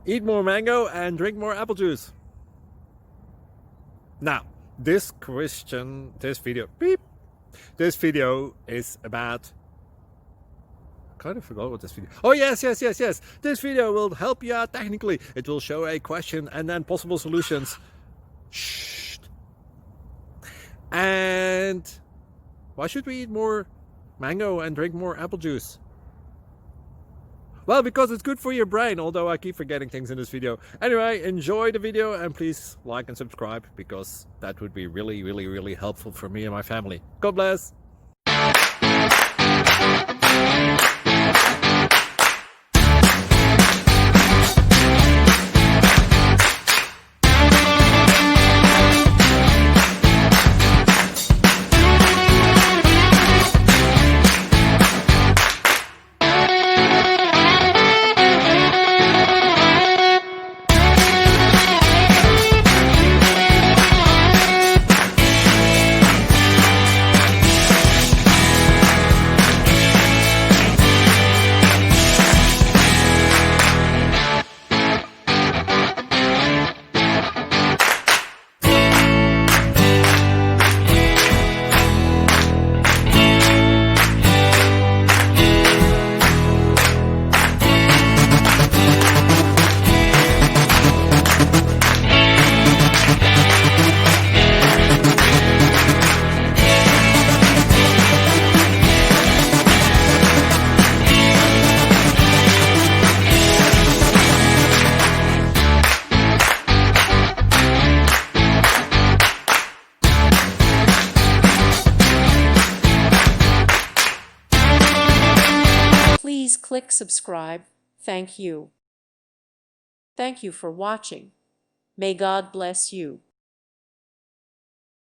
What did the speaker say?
Eat more mango and drink more apple juice. Now, this video is about, I kind of forgot what this video. Oh yes. This video will help you out technically. It will show a question and then possible solutions. Shh. And why should we eat more mango and drink more apple juice? Well, because it's good for your brain, although I keep forgetting things in this video. Anyway, enjoy the video and please like and subscribe, because that would be really helpful for me and my family. God bless! Please click subscribe. Thank you. Thank you for watching. May God bless you.